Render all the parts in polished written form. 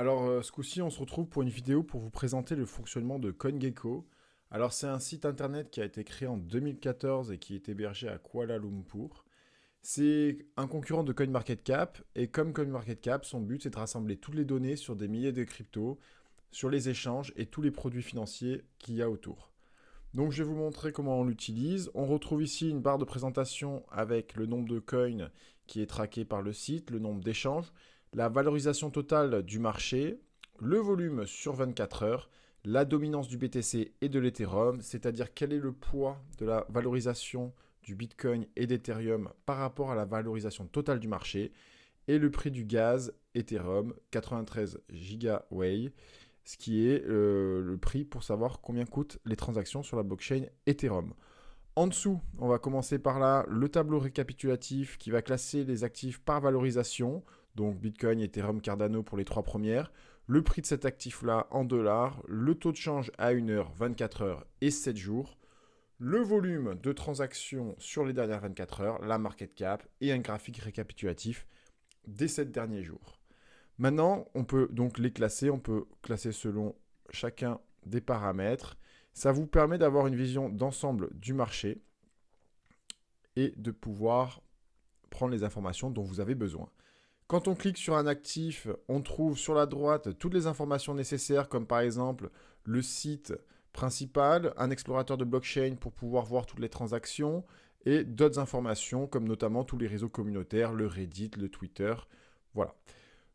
Alors, ce coup-ci, on se retrouve pour une vidéo pour vous présenter le fonctionnement de CoinGecko. Alors, c'est un site internet qui a été créé en 2014 et qui est hébergé à Kuala Lumpur. C'est un concurrent de CoinMarketCap et comme CoinMarketCap, son but c'est de rassembler toutes les données sur des milliers de cryptos, sur les échanges et tous les produits financiers qu'il y a autour. Donc, je vais vous montrer comment on l'utilise. On retrouve ici une barre de présentation avec le nombre de coins qui est traqué par le site, le nombre d'échanges, la valorisation totale du marché, le volume sur 24 heures, la dominance du BTC et de l'Ethereum, c'est-à-dire quel est le poids de la valorisation du Bitcoin et d'Ethereum par rapport à la valorisation totale du marché, et le prix du gaz Ethereum 93 gigaway, ce qui est le prix pour savoir combien coûtent les transactions sur la blockchain Ethereum. En dessous, on va commencer par là, le tableau récapitulatif qui va classer les actifs par valorisation, donc Bitcoin, Ethereum, Cardano pour les trois premières, le prix de cet actif-là en dollars, le taux de change à 1 heure, 24 heures et 7 jours, le volume de transactions sur les dernières 24 heures, la market cap et un graphique récapitulatif des 7 derniers jours. Maintenant, on peut donc les classer, on peut classer selon chacun des paramètres. Ça vous permet d'avoir une vision d'ensemble du marché et de pouvoir prendre les informations dont vous avez besoin. Quand on clique sur un actif, on trouve sur la droite toutes les informations nécessaires, comme par exemple le site principal, un explorateur de blockchain pour pouvoir voir toutes les transactions et d'autres informations, comme notamment tous les réseaux communautaires, le Reddit, le Twitter. Voilà.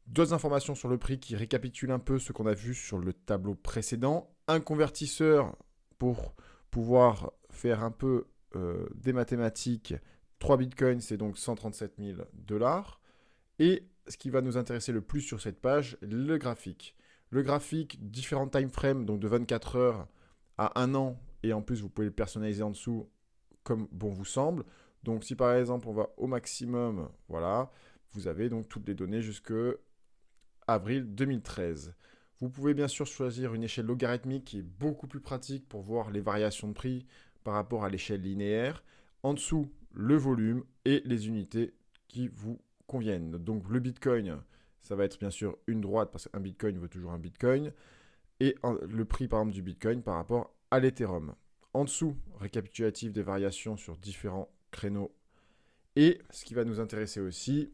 D'autres informations sur le prix qui récapitulent un peu ce qu'on a vu sur le tableau précédent. Un convertisseur pour pouvoir faire un peu des mathématiques. 3 bitcoins, c'est donc 137 000 dollars. Et ce qui va nous intéresser le plus sur cette page, le graphique. Le graphique, différents time frames, donc de 24 heures à 1 an. Et en plus, vous pouvez le personnaliser en dessous comme bon vous semble. Donc si par exemple, on va au maximum, voilà, vous avez donc toutes les données jusque avril 2013. Vous pouvez bien sûr choisir une échelle logarithmique qui est beaucoup plus pratique pour voir les variations de prix par rapport à l'échelle linéaire. En dessous, le volume et les unités qui vous conviennent. Donc le Bitcoin, ça va être bien sûr une droite parce qu'un Bitcoin veut toujours un Bitcoin. Et le prix par exemple du Bitcoin par rapport à l'Ethereum. En dessous, récapitulatif des variations sur différents créneaux. Et ce qui va nous intéresser aussi,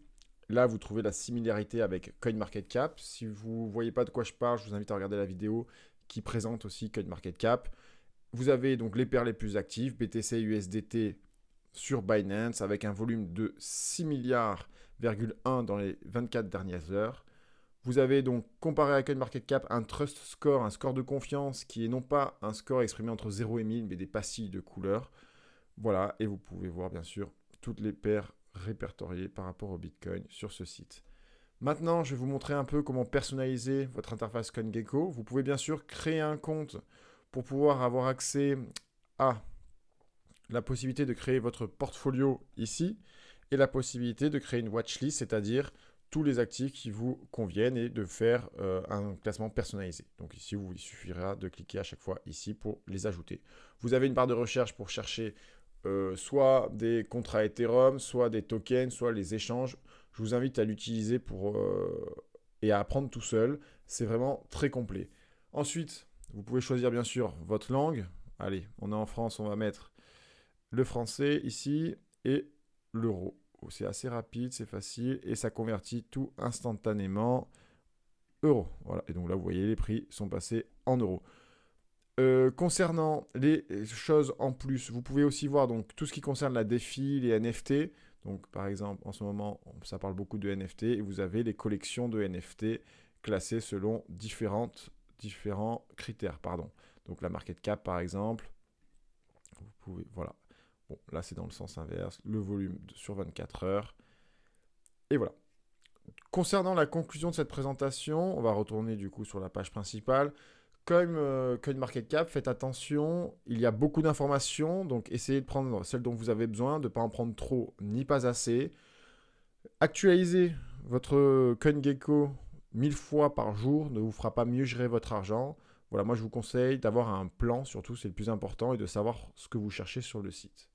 là, vous trouvez la similarité avec CoinMarketCap. Si vous ne voyez pas de quoi je parle, je vous invite à regarder la vidéo qui présente aussi CoinMarketCap. Vous avez donc les paires les plus actives, BTC et USDT sur Binance, avec un volume de 6 milliards,1 dans les 24 dernières heures. Vous avez donc, comparé à CoinMarketCap, un trust score, un score de confiance qui est non pas un score exprimé entre 0 et 1000, mais des pastilles de couleurs. Voilà, et vous pouvez voir bien sûr toutes les paires répertoriées par rapport au Bitcoin sur ce site. Maintenant, je vais vous montrer un peu comment personnaliser votre interface CoinGecko. Vous pouvez bien sûr créer un compte pour pouvoir avoir accès à la possibilité de créer votre portfolio ici et la possibilité de créer une watchlist, c'est-à-dire tous les actifs qui vous conviennent et de faire un classement personnalisé. Donc ici, il suffira de cliquer à chaque fois ici pour les ajouter. Vous avez une barre de recherche pour chercher soit des contrats Ethereum, soit des tokens, soit les échanges. Je vous invite à l'utiliser et à apprendre tout seul. C'est vraiment très complet. Ensuite, vous pouvez choisir bien sûr votre langue. Allez, on est en France, on va mettre le français ici et l'euro. C'est assez rapide, c'est facile et ça convertit tout instantanément euros. Voilà. Et donc là, vous voyez, les prix sont passés en euros. Concernant les choses en plus, vous pouvez aussi voir donc, tout ce qui concerne la défi, les NFT. Donc, par exemple, en ce moment, ça parle beaucoup de NFT et vous avez les collections de NFT classées selon différents critères. Pardon. Donc, la market cap, par exemple, vous pouvez, voilà. Bon, là, c'est dans le sens inverse. Le volume sur 24 heures. Et voilà. Concernant la conclusion de cette présentation, on va retourner du coup sur la page principale. Comme CoinMarketCap, faites attention, il y a beaucoup d'informations, donc essayez de prendre celles dont vous avez besoin, de ne pas en prendre trop ni pas assez. Actualisez votre CoinGecko 1000 fois par jour ne vous fera pas mieux gérer votre argent. Voilà, moi je vous conseille d'avoir un plan, surtout c'est le plus important, et de savoir ce que vous cherchez sur le site.